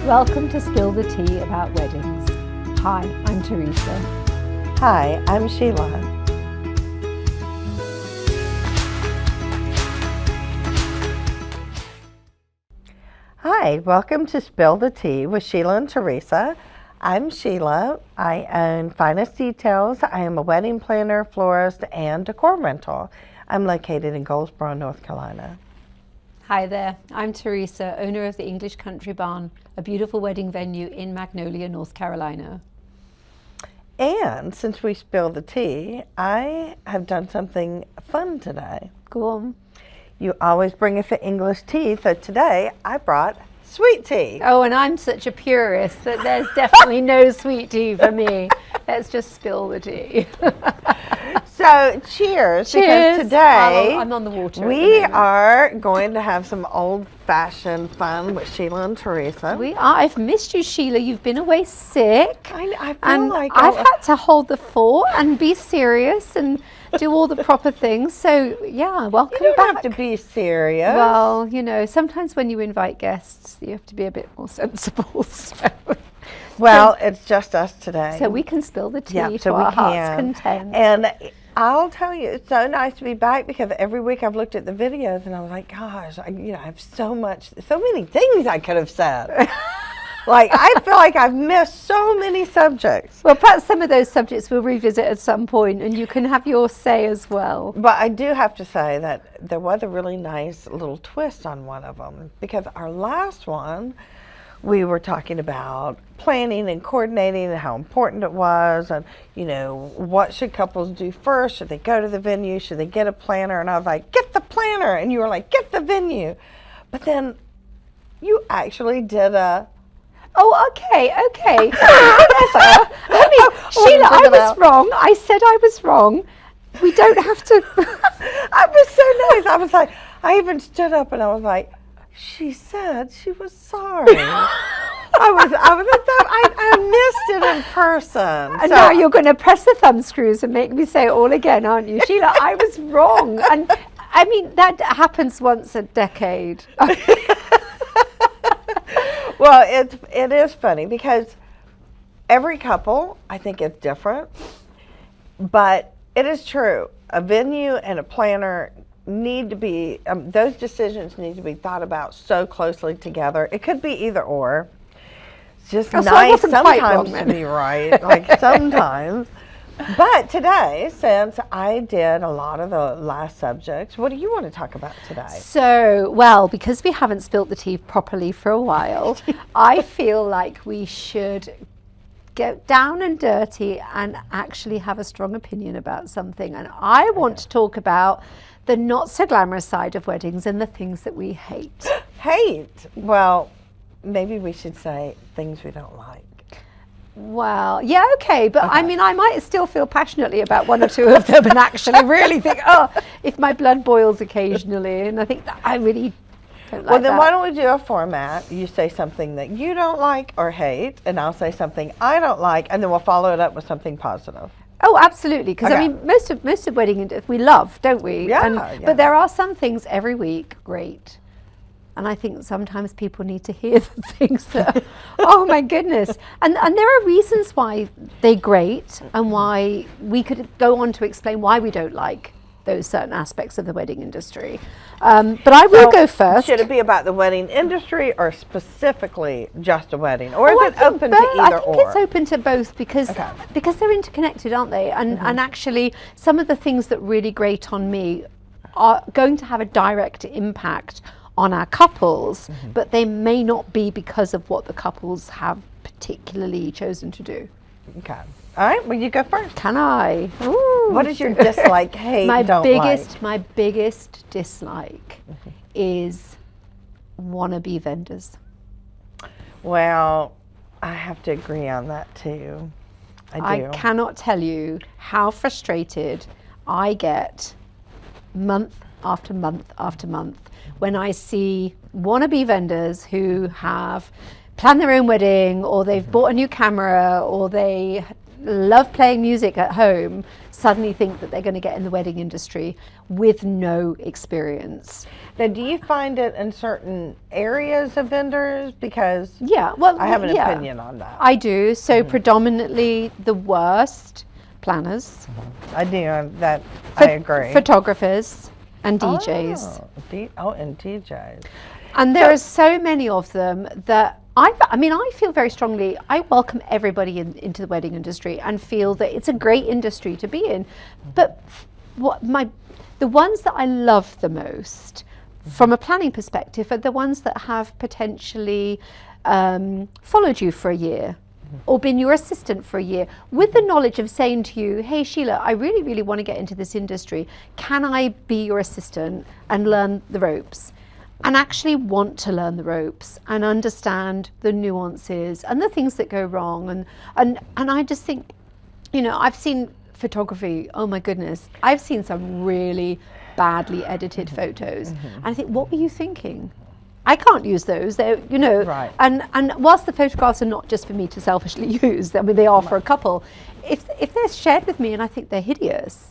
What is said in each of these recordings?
Welcome to Spill the Tea about weddings. Hi, I'm Teresa. Hi, I'm Sheila. Hi, welcome to Spill the Tea with Sheila and Teresa. I'm Sheila. I own Finest Details. I am a wedding planner, florist, and decor rental. I'm located in Goldsboro, North Carolina. Hi there, I'm Teresa, owner of the English Country Barn, a beautiful wedding venue in Magnolia, North Carolina. And since we spilled the tea, I have done something fun today. Go on. You always bring us the English tea, so today I brought sweet tea. Oh, and I'm such a purist that there's definitely no sweet tea for me. Let's just spill the tea. So cheers, Cheers. because today I'm on the water. we are going to have some old-fashioned fun with Sheila and Teresa. We are. I've missed you, Sheila. You've been away sick. I feel And like I've had to hold the fort and be serious and do all the proper things. So yeah, welcome you don't back. have to be serious. Well, you know, sometimes when you invite guests, you have to be a bit more sensible. Well, it's just us today. So we can spill the tea Yeah, to so we our heart's can. content. And I'll tell you, it's so nice to be back because every week I've looked at the videos and I was like, gosh, I have so many things I could have said. Like, I feel like I've missed so many subjects. Well, perhaps some of those subjects we'll revisit at some point and you can have your say as well. But I do have to say that there was a really nice little twist on one of them, because our last one, we were talking about planning and coordinating and how important it was, and, you know, what should couples do first? Should they go to the venue? Should they get a planner? And I was like, get the planner. And you were like, get the venue. But then you actually did a... Oh, okay. Whatever. I mean, Sheila, I was wrong. I said I was wrong. We don't have to... I was so nice. I was like, I even stood up and I was like, she said she was sorry. I missed it in person. And now you're going to press the thumb screws and make me say it all again, aren't you? Sheila, I was wrong. And I mean, that happens once a decade. Well, it is funny because every couple, I think, is different. But it is true. A venue and a planner need to be, those decisions need to be thought about so closely together. It could be either or. It's just nice sometimes to be right, like sometimes. But today, since I did a lot of the last subjects, what do you want to talk about today? So, well, because we haven't spilt the tea properly for a while, I feel like we should get down and dirty and actually have a strong opinion about something. And I want to talk about the not so glamorous side of weddings and the things that we hate. Hate? Well, maybe we should say things we don't like. Well, yeah, okay. But I mean, I might still feel passionately about one or two of them and actually really think, oh, if my blood boils occasionally. And I think that I really don't like Well, then that. why don't we do a format? You say something that you don't like or hate, and I'll say something I don't like, and then we'll follow it up with something positive. Oh, absolutely. Because Okay. I mean, most of wedding we love, don't we? Yeah, But there are some things every week, great. And I think sometimes people need to hear the things that, oh my goodness. And there are reasons why they're great and why we could go on to explain why we don't like those certain aspects of the wedding industry. But I will go first. Should it be about the wedding industry or specifically just a wedding? Or Oh, is it open to either I think or? it's open to both because they're interconnected, aren't they? And actually, some of the things that really grate on me are going to have a direct impact on our couples, but they may not be because of what the couples have particularly chosen to do. Okay. All right, well, you go first. Can I? Ooh. What is your dislike, hate, don't like? My biggest dislike is wannabe vendors. Well, I have to agree on that too. I do. I cannot tell you how frustrated I get month after month after month when I see wannabe vendors who have planned their own wedding, or they've bought a new camera, or they love playing music at home suddenly think that they're going to get in the wedding industry with no experience. Now, do you find it in certain areas of vendors? Because Well, I have an opinion on that. I do. So predominantly the worst planners. I do. I agree. Photographers and DJs. And DJs. And there are so many of them that I feel very strongly, I welcome everybody into the wedding industry and feel that it's a great industry to be in. But the ones that I love the most from a planning perspective are the ones that have potentially followed you for a year or been your assistant for a year with the knowledge of saying to you, hey Sheila, I really, really want to get into this industry. Can I be your assistant and learn the ropes? And actually want to learn the ropes and understand the nuances and the things that go wrong. And I just think, I've seen photography, oh my goodness, I've seen some really badly edited photos. And I think, what were you thinking? I can't use those. They're, Right. And whilst the photographs are not just for me to selfishly use, I mean, they are for a couple. If they're shared with me and I think they're hideous,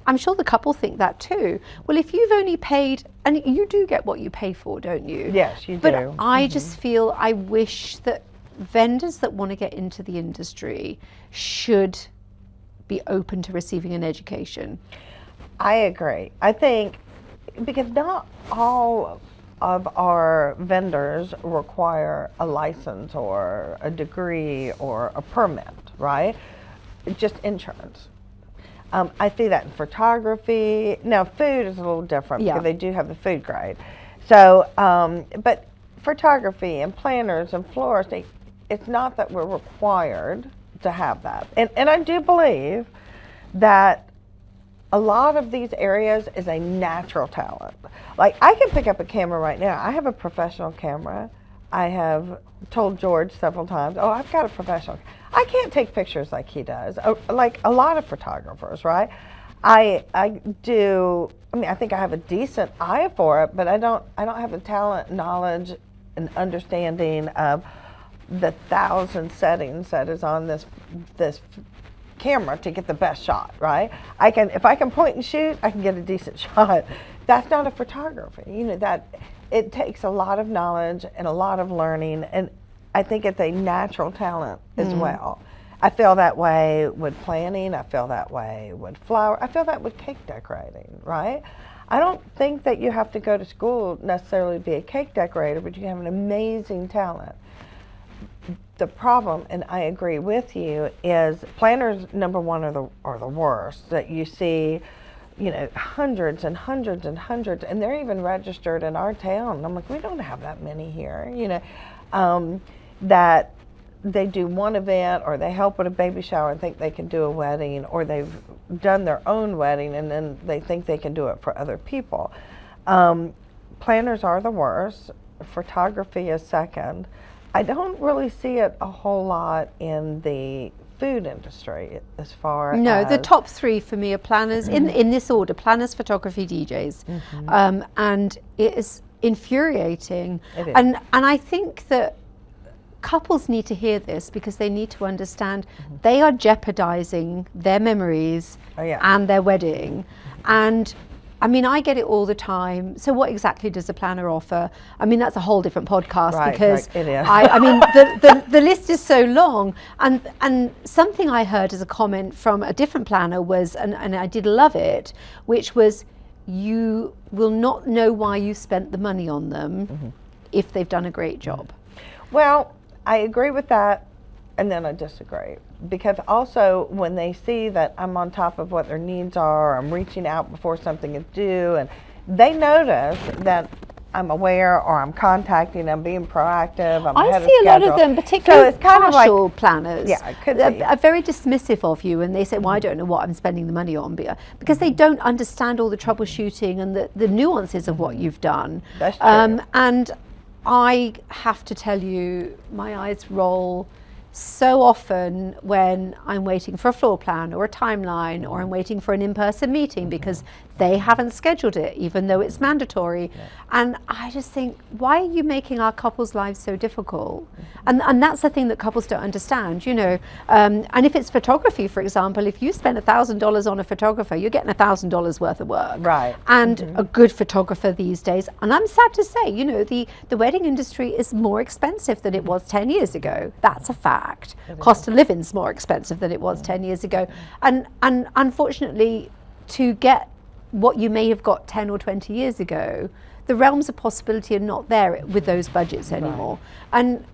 I'm sure the couple think that too. Well, if you've only paid, and you do get what you pay for, don't you? Yes, you do. But I just feel, I wish that vendors that want to get into the industry should be open to receiving an education. I agree. I think because not all of our vendors require a license or a degree or a permit, right? Just insurance. I see that in photography. Now, food is a little different because they do have the food grade. So, but photography and planners and florists, it's not that we're required to have that. And I do believe that a lot of these areas is a natural talent. Like, I can pick up a camera right now. I have a professional camera. I have told George several times, oh, I've got a professional. I can't take pictures like he does, like a lot of photographers, right? I think I have a decent eye for it, but I don't have the talent, knowledge, and understanding of the 1,000 settings that is on this camera to get the best shot, right? If I can point and shoot, I can get a decent shot. That's not a photography, that it takes a lot of knowledge and a lot of learning, and I think it's a natural talent as well. I feel that way with planning. I feel that way with flower. I feel that with cake decorating, right? I don't think that you have to go to school necessarily to be a cake decorator, but you have an amazing talent. The problem, and I agree with you, is planners, number one, are the worst. That you see, hundreds and hundreds and hundreds, and they're even registered in our town. And I'm like, we don't have that many here, that they do one event or they help with a baby shower and think they can do a wedding, or they've done their own wedding and then they think they can do it for other people. Planners are the worst. Photography is second. I don't really see it a whole lot in the food industry as far as... No, the top three for me are planners, in this order: planners, photography, DJs. And it is infuriating. It is. And I think that couples need to hear this because they need to understand they are jeopardizing their memories and their wedding. And I mean, I get it all the time. So what exactly does a planner offer? I mean, that's a whole different podcast because it is. I mean, the list is so long. And something I heard as a comment from a different planner was, and I did love it, which was, you will not know why you spent the money on them if they've done a great job. Well, I agree with that, and then I disagree. Because also, when they see that I'm on top of what their needs are, I'm reaching out before something is due, and they notice that I'm aware, or I'm contacting them, being proactive, I'm ahead of see a lot schedule. of them, particularly so it's kind of partial like, planners, yeah, it could be. are very dismissive of you, and they say, well, I don't know what I'm spending the money on, because they don't understand all the troubleshooting and the nuances of what you've done. That's true. And I have to tell you, my eyes roll so often when I'm waiting for a floor plan or a timeline, or I'm waiting for an in-person meeting because they haven't scheduled it, even though it's mandatory. And I just think, why are you making our couples' lives so difficult? And that's the thing that couples don't understand, you know. And if it's photography, for example, if you spend $1,000 on a photographer, you're getting $1,000 worth of work. Right. And a good photographer these days, and I'm sad to say, you know, the wedding industry is more expensive than it was 10 years ago. That's a fact. Cost of living's more expensive than it was 10 years ago. And unfortunately, to get what you may have got 10 or 20 years ago, the realms of possibility are not there with those budgets anymore. And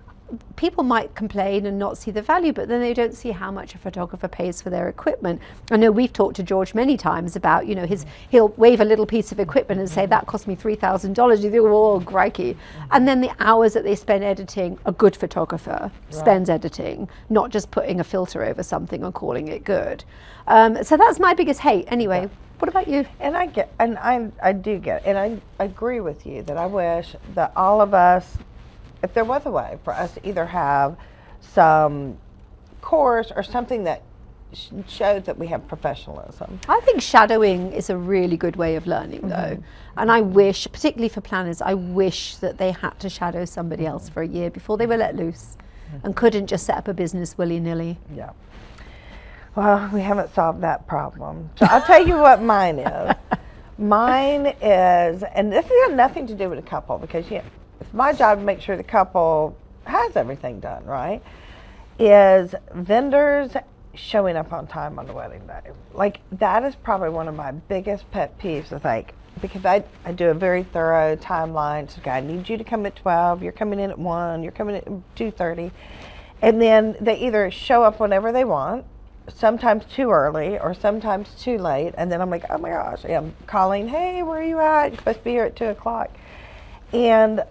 people might complain and not see the value, but then they don't see how much a photographer pays for their equipment. I know we've talked to George many times about, you know, he'll wave a little piece of equipment and say, that cost me $3,000. You think, oh, crikey. And then the hours that they spend editing, a good photographer spends editing, not just putting a filter over something and calling it good. So that's my biggest hate. Anyway, what about you? And I do get, and I agree with you that I wish that all of us, if there was a way for us to either have some course or something that shows that we have professionalism. I think shadowing is a really good way of learning, though. And I wish, particularly for planners, I wish that they had to shadow somebody else for a year before they were let loose and couldn't just set up a business willy-nilly. Yeah. Well, we haven't solved that problem. So I'll tell you what mine is. Mine is, and this has nothing to do with a couple, because it's my job to make sure the couple has everything done, right? Is vendors showing up on time on the wedding day. Like, that is probably one of my biggest pet peeves, I think, because I do a very thorough timeline. So, okay, I need you to come at 12, you're coming in at 1, you're coming at 2:30. And then they either show up whenever they want, sometimes too early or sometimes too late. And then I'm like, oh my gosh, I'm calling, hey, where are you at? You're supposed to be here at 2 o'clock. And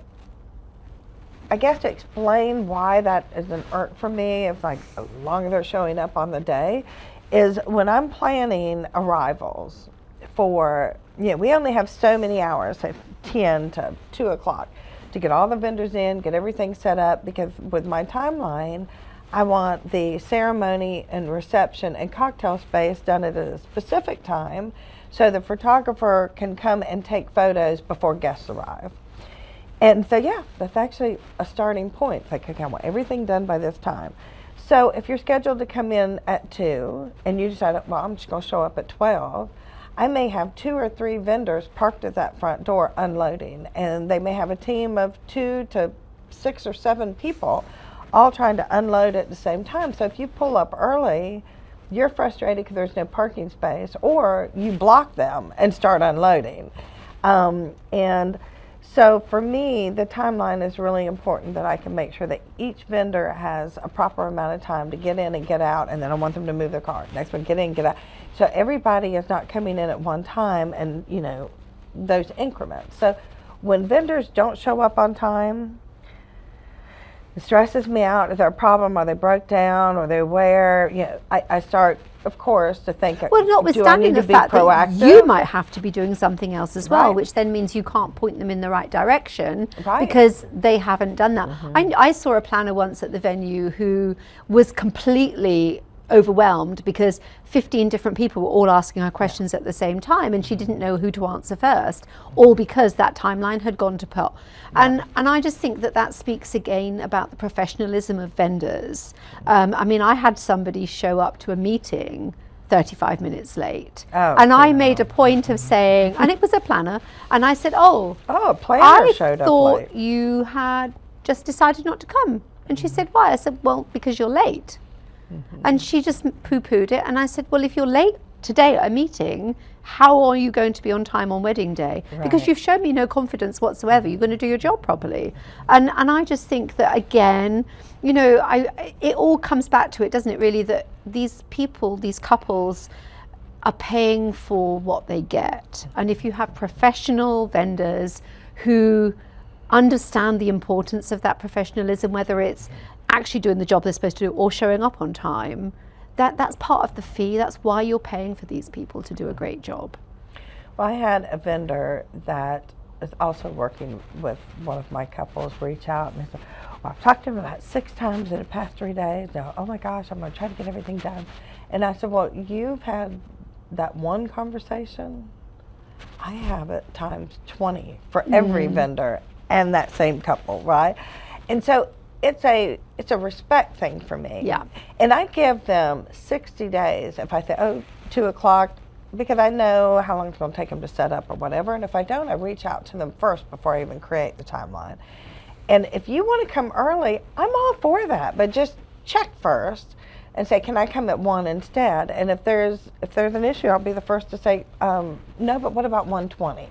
I guess to explain why that is an irk for me, if like as long as they're showing up on the day, is when I'm planning arrivals for, we only have so many hours, say 10 to 2 o'clock, to get all the vendors in, get everything set up, because with my timeline, I want the ceremony and reception and cocktail space done at a specific time so the photographer can come and take photos before guests arrive. And so, that's actually a starting point. It's like, okay, I want everything done by this time. So if you're scheduled to come in at 2 and you decide, well, I'm just going to show up at 12, I may have 2 or 3 vendors parked at that front door unloading. And they may have a team of 2 to 6 or 7 people all trying to unload at the same time. So if you pull up early, you're frustrated because there's no parking space, or you block them and start unloading. And so for me, the timeline is really important, that I can make sure that each vendor has a proper amount of time to get in and get out, and then I want them to move their car. Next one, get in, get out. So everybody is not coming in at one time, and those increments. So when vendors don't show up on time, it stresses me out. Is there a problem? Are they broke down? Are they aware? I start, of course, to think, well, notwithstanding the fact that you might have to be doing something else as well, which then means you can't point them in the right direction because they haven't done that. I saw a planner once at the venue who was completely overwhelmed because 15 different people were all asking her questions at the same time, and she didn't know who to answer first, all because that timeline had gone to pot. And I just think that speaks again about the professionalism of vendors. I mean, I had somebody show up to a meeting 35 minutes late, and I made a point of saying, and it was a planner, and I said, a planner showed up late. I thought you had just decided not to come. And she said, why? I said, well, because you're late. And she just poo-pooed it, and I said, well, if you're late today at a meeting, how are you going to be on time on wedding day? Because you've shown me no confidence whatsoever. You're going to do your job properly. And I just think that, again, it all comes back to it, doesn't it, really, that these people, these couples, are paying for what they get. And if you have professional vendors who understand the importance of that professionalism, whether it's actually doing the job they're supposed to do or showing up on time, that's part of the fee. That's why you're paying for these people to do a great job. Well, I had a vendor that is also working with one of my couples reach out and they say, well, I've talked to him about 6 times in the past 3 days. They're, oh my gosh, I'm going to try to get everything done. And I said, well, you've had that one conversation. I have it times 20 for every vendor and that same couple, right? And so it's a respect thing for me. Yeah. And I give them 60 days if I say, 2 o'clock, because I know how long it's going to take them to set up or whatever. And if I don't, I reach out to them first before I even create the timeline. And if you want to come early, I'm all for that, but just check first and say, can I come at 1 instead? And if there's an issue, I'll be the first to say, no, but what about 1:20?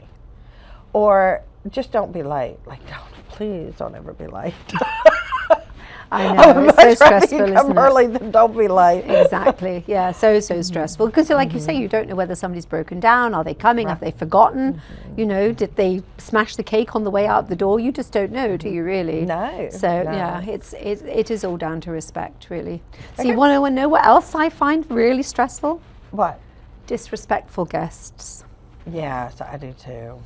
Or just don't be late. Like, please don't ever be late. I know, it's so stressful, you come isn't early, it? then don't be late. Exactly, yeah, so stressful. Because like you say, you don't know whether somebody's broken down, are they coming, have they forgotten? You know, did they smash the cake on the way out the door? You just don't know, do you really? No. So no. yeah, it is all down to respect, really. So you want to know what else I find really stressful? What? Disrespectful guests. Yes, I do too.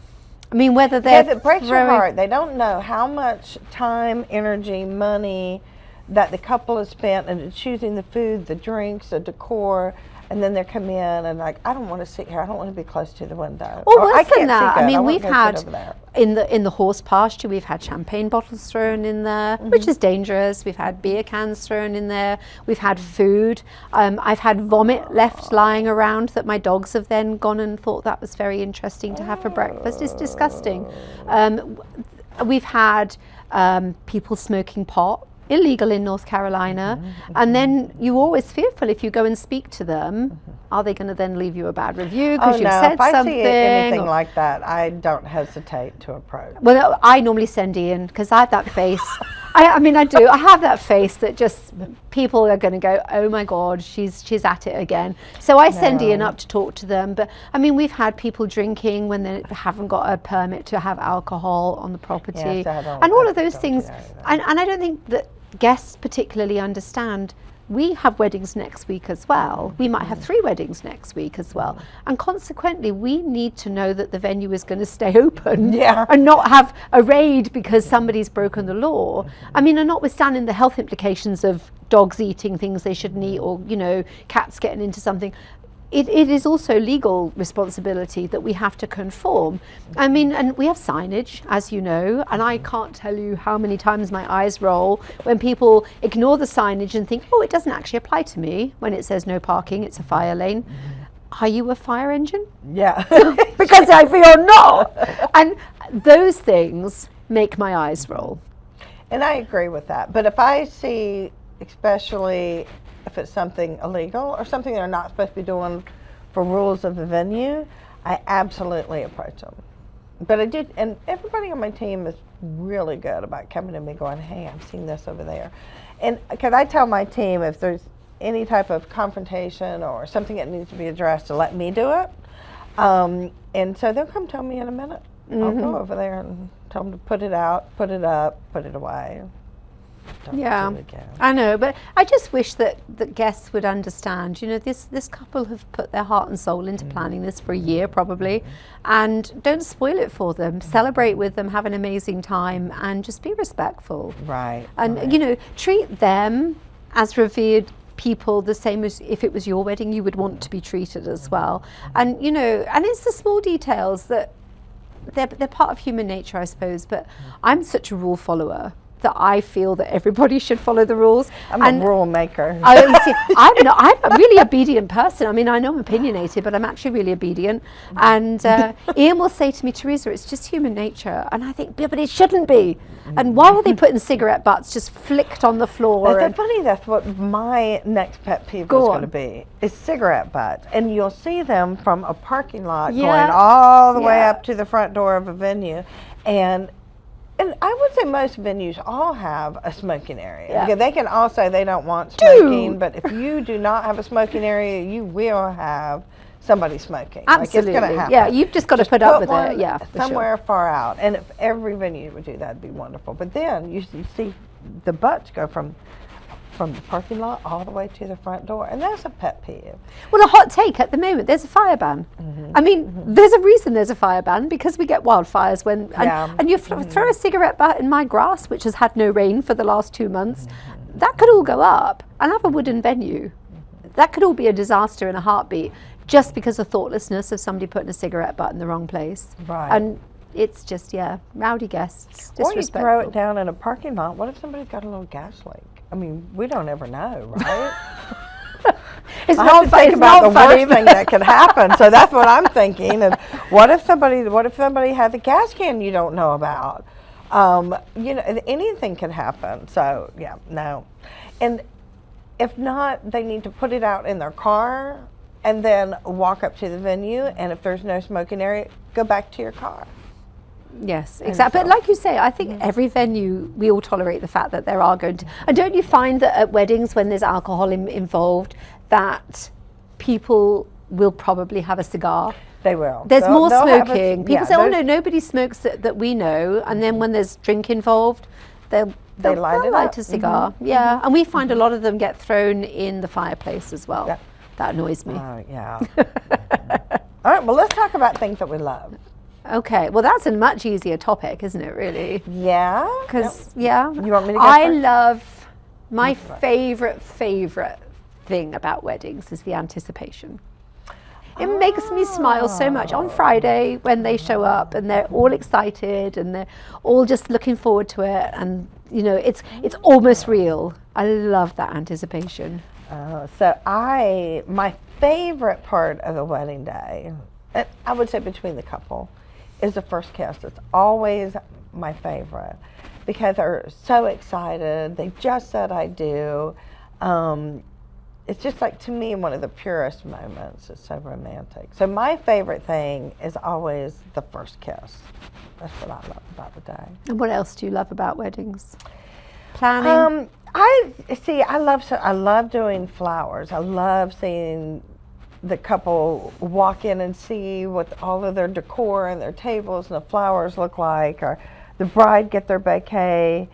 I mean, whether they're Because it breaks your heart. They don't know how much time, energy, money that the couple has spent into choosing the food, the drinks, the decor, and then they come in and like, I don't want to sit here. I don't want to be close to the window. Well, Or, worse than that. I mean, we've sit had over there. in the horse pasture, we've had champagne bottles thrown in there, which is dangerous. We've had beer cans thrown in there. We've had food. I've had vomit left lying around that my dogs have then gone and thought that was very interesting to have for breakfast. It's disgusting. We've had people smoking pot. Illegal in North Carolina, and then you're always fearful if you go and speak to them, are they going to then leave you a bad review because you've said if I something? see anything like that, I don't hesitate to approach. Well, I normally send Ian because I have that face. I mean, I do. I have that face that just people are going to go, oh my God, she's at it again. So I send Ian up to talk to them. But I mean, we've had people drinking when they haven't got a permit to have alcohol on the property, Yes, and all of those things. And I don't think that guests particularly understand. We have weddings next week as well. We might have 3 weddings next week as well. And consequently, we need to know that the venue is going to stay open and not have a raid because somebody's broken the law. I mean, and notwithstanding the health implications of dogs eating things they shouldn't eat, or, you know, cats getting into something. It is also legal responsibility that we have to conform. I mean, and we have signage, as you know, and I can't tell you how many times my eyes roll when people ignore the signage and think, oh, it doesn't actually apply to me when it says no parking, it's a fire lane. Are you a fire engine? Yeah. Because I feel not. And those things make my eyes roll. And I agree with that. But if I see, especially if it's something illegal or something they're not supposed to be doing for rules of the venue, I absolutely approach them. But I did, and everybody on my team is really good about coming to me going, hey, I've seen this over there. And because I tell my team if there's any type of confrontation or something that needs to be addressed to let me do it. And so they'll come tell me in a minute. I'll go over there and tell them to put it out, put it up, put it away. Don't Yeah, do it again. I know, but I just wish that guests would understand. You know, this couple have put their heart and soul into planning this for a year probably, and don't spoil it for them. Celebrate with them, have an amazing time, and just be respectful. Right. And you know, treat them as revered people the same as if it was your wedding, you would want to be treated as well. And you know, and it's the small details that they're part of human nature, I suppose. But I'm such a rule follower that I feel that everybody should follow the rules. I'm a rule maker. I'm a really obedient person. I mean, I know I'm opinionated, but I'm actually really obedient. And Ian will say to me, Teresa, it's just human nature. And I think, yeah, but it shouldn't be. And why are they putting cigarette butts just flicked on the floor? That's funny, that's what my next pet peeve is going to be, is cigarette butts. And you'll see them from a parking lot going all the way up to the front door of a venue. And I would say most venues all have a smoking area. Yeah. Because they can all say they don't want smoking, but if you do not have a smoking area, you will have somebody smoking. Absolutely. Like it's going to happen. Yeah, you've just got to put up with one it. Yeah, for somewhere sure. far out. And if every venue would do that, it'd be wonderful. But then you see the butts go from from the parking lot all the way to the front door, and that's a pet peeve. Well, a hot take at the moment, there's a fire ban. I mean, there's a reason there's a fire ban, because we get wildfires when, and you throw a cigarette butt in my grass, which has had no rain for the last 2 months, that could all go up. And have a wooden venue. That could all be a disaster in a heartbeat, just because of thoughtlessness of somebody putting a cigarette butt in the wrong place. Right. And it's just, rowdy guests, Or you disrespectful. throw it down in a parking lot. What if somebody's got a little gas leak? I mean, we don't ever know, right? It's I not have to think about the funny, worst thing that could happen. So that's what I'm thinking. And what if somebody had the gas can you don't know about? Anything can happen. So no. And if not, they need to put it out in their car and then walk up to the venue. And if there's no smoking area, go back to your car. Yes, exactly. But like you say, I think every venue, we all tolerate the fact that there are going to... And don't you find that at weddings, when there's alcohol involved, that people will probably have a cigar? They will. There's more they'll smoking. People say, oh no, nobody smokes that we know. And then when there's drink involved, they'll light a cigar. Yeah, and we find a lot of them get thrown in the fireplace as well. Yeah. That annoys me. Yeah. All right, well, let's talk about things that we love. Okay, well, that's a much easier topic, isn't it, really? Yeah. Because, You want me to go first? love, my favorite thing about weddings is the anticipation. It makes me smile so much on Friday when they show up and they're all excited and they're all just looking forward to it, and it's almost real. I love that anticipation. My favorite part of the wedding day, I would say between the couple, is the first kiss. It's always my favorite because they're so excited. They just said I do. It's just like, to me, one of the purest moments. It's so romantic. So my favorite thing is always the first kiss. That's what I love about the day. And what else do you love about weddings? Planning? I love doing flowers. I love seeing the couple walk in and see what all of their decor and their tables and the flowers look like, or the bride get their bouquet.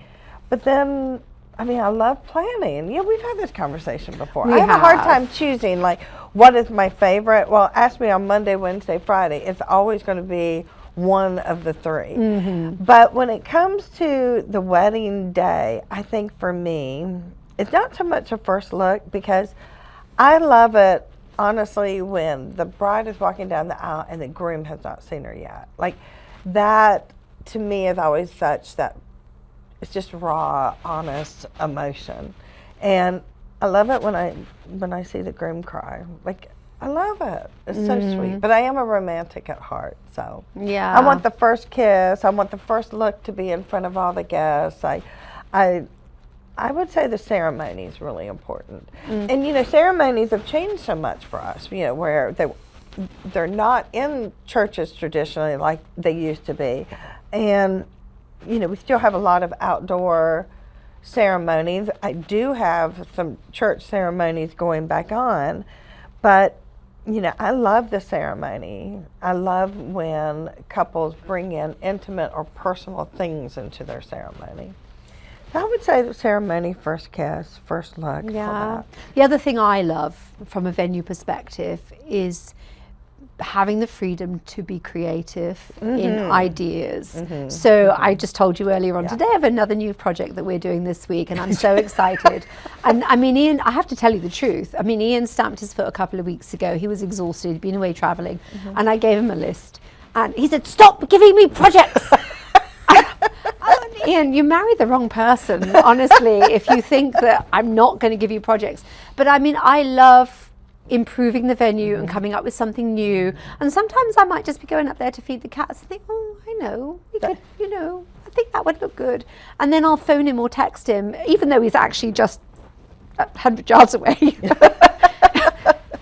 But then, I love planning. We've had this conversation before. I have a hard time choosing, like, what is my favorite? Well, ask me on Monday, Wednesday, Friday. It's always going to be one of the three. But when it comes to the wedding day, I think for me, it's not so much a first look, because I love it, honestly, when the bride is walking down the aisle and the groom has not seen her yet. Like, that to me is always such that it's just raw, honest emotion. And I love it when I see the groom cry. Like, I love it. It's so sweet. But I am a romantic at heart, so I want the first kiss. I want the first look to be in front of all the guests. I would say the ceremony is really important. And ceremonies have changed so much for us. Where they're not in churches traditionally like they used to be, and we still have a lot of outdoor ceremonies. I do have some church ceremonies going back on, but I love the ceremony. I love when couples bring in intimate or personal things into their ceremony. I would say the ceremony, first kiss, first look. Yeah. The other thing I love from a venue perspective is having the freedom to be creative in ideas. So I just told you earlier on today, I have another new project that we're doing this week, and I'm so excited. And Ian, I have to tell you the truth. Ian stamped his foot a couple of weeks ago. He was exhausted, he'd been away traveling, and I gave him a list. And he said, "Stop giving me projects." Ian, you married the wrong person, honestly, if you think that I'm not going to give you projects. But I love improving the venue and coming up with something new. And sometimes I might just be going up there to feed the cats and think, oh, I know, we could, I think that would look good. And then I'll phone him or text him, even though he's actually just 100 yards away.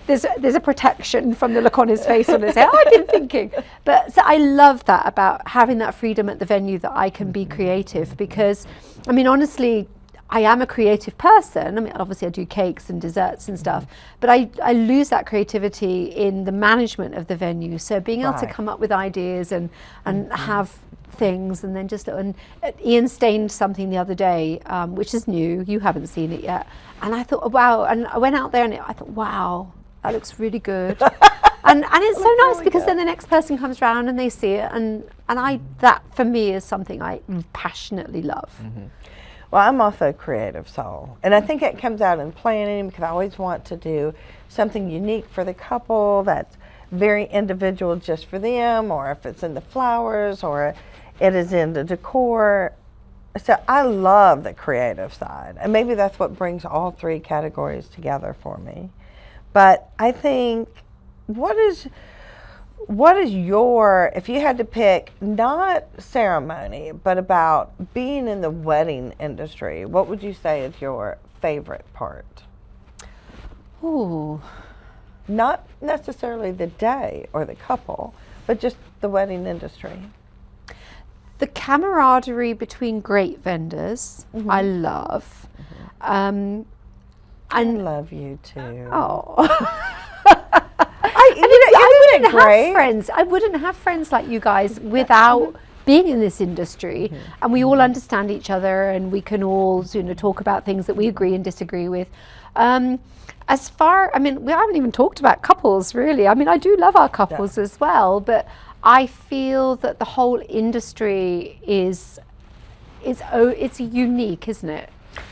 There's a protection from the look on his face when they say, I've been thinking. But so I love that about having that freedom at the venue, that I can be creative, because honestly, I am a creative person. I mean, obviously I do cakes and desserts and stuff, but I lose that creativity in the management of the venue. So being able to come up with ideas and have things, and then just, and Ian stained something the other day, which is new. You haven't seen it yet. And I thought, oh, wow. And I went out there and I thought, wow, that looks really good. And it's so nice because then the next person comes around and they see it, and that for me is something I passionately love. Well, I'm also a creative soul, and I think it comes out in planning because I always want to do something unique for the couple that's very individual just for them, or if it's in the flowers or it is in the decor. So I love the creative side, and maybe that's what brings all three categories together for me. But I think, what is your, if you had to pick not ceremony, but about being in the wedding industry, what would you say is your favorite part? Ooh. Not necessarily the day or the couple, but just the wedding industry. The camaraderie between great vendors, I love. I love you too. Oh. I wouldn't have friends. I wouldn't have friends like you guys without being in this industry. And we all understand each other, and we can all, talk about things that we agree and disagree with. We haven't even talked about couples really. I mean, I do love our couples as well, but I feel that the whole industry is unique, isn't it?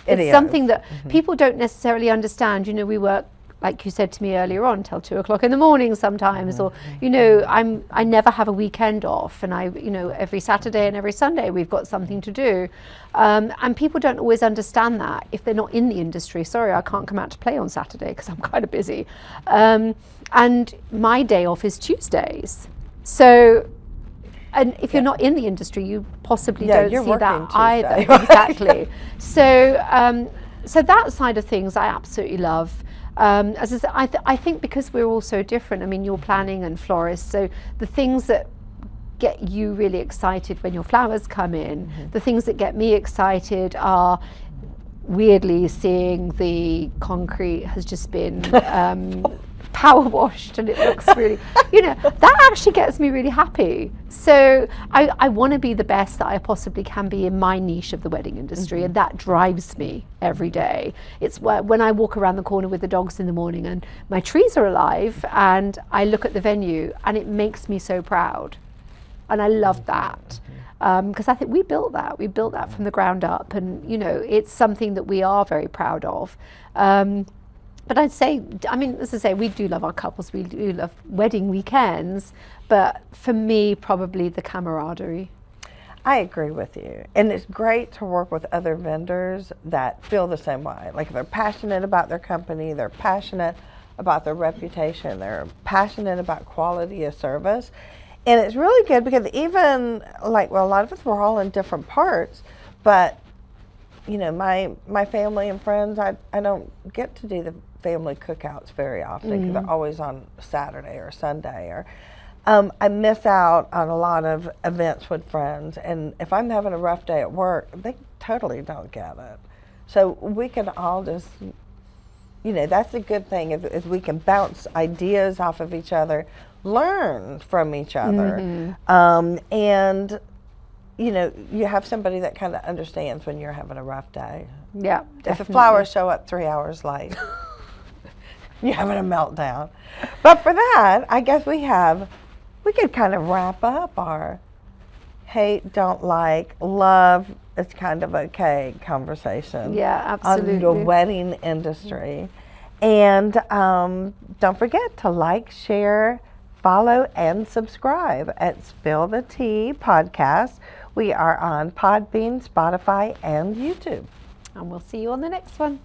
It's something that people don't necessarily understand. We work, like you said to me earlier on, till 2:00 in the morning sometimes, or I never have a weekend off, and every Saturday and every Sunday we've got something to do, and people don't always understand that if they're not in the industry. Sorry, I can't come out to play on Saturday because I'm kind of busy, and my day off is Tuesdays. So, and if you're not in the industry, you possibly don't see that either. Exactly. So, so that side of things I absolutely love. As I said, I think because we're all so different. I mean, you're planning and florist, so the things that get you really excited when your flowers come in, the things that get me excited are weirdly seeing the concrete has just been power washed and it looks really, that actually gets me really happy. So I want to be the best that I possibly can be in my niche of the wedding industry, and that drives me every day. It's when I walk around the corner with the dogs in the morning and my trees are alive, and I look at the venue and it makes me so proud, and I love that. Because I think we built that from the ground up, and it's something that we are very proud of. But I'd say, as I say, we do love our couples, we do love wedding weekends, but for me, probably the camaraderie. I agree with you. And it's great to work with other vendors that feel the same way. Like, they're passionate about their company, they're passionate about their reputation, they're passionate about quality of service. And it's really good because even, a lot of us, we're all in different parts, but my family and friends, I don't get to do the family cookouts very often because they're always on Saturday or Sunday, or I miss out on a lot of events with friends, and if I'm having a rough day at work, they totally don't get it. So we can all just, that's the good thing is we can bounce ideas off of each other, learn from each other, and you have somebody that kind of understands when you're having a rough day. Yeah, definitely. If the flowers show up 3 hours late, you're having a meltdown. But for that, I guess we could kind of wrap up our hate, don't like, love, it's kind of okay conversation. Yeah, absolutely. On the wedding industry. And don't forget to like, share, follow, and subscribe at Spill the Tea Podcast. We are on Podbean, Spotify, and YouTube. And we'll see you on the next one.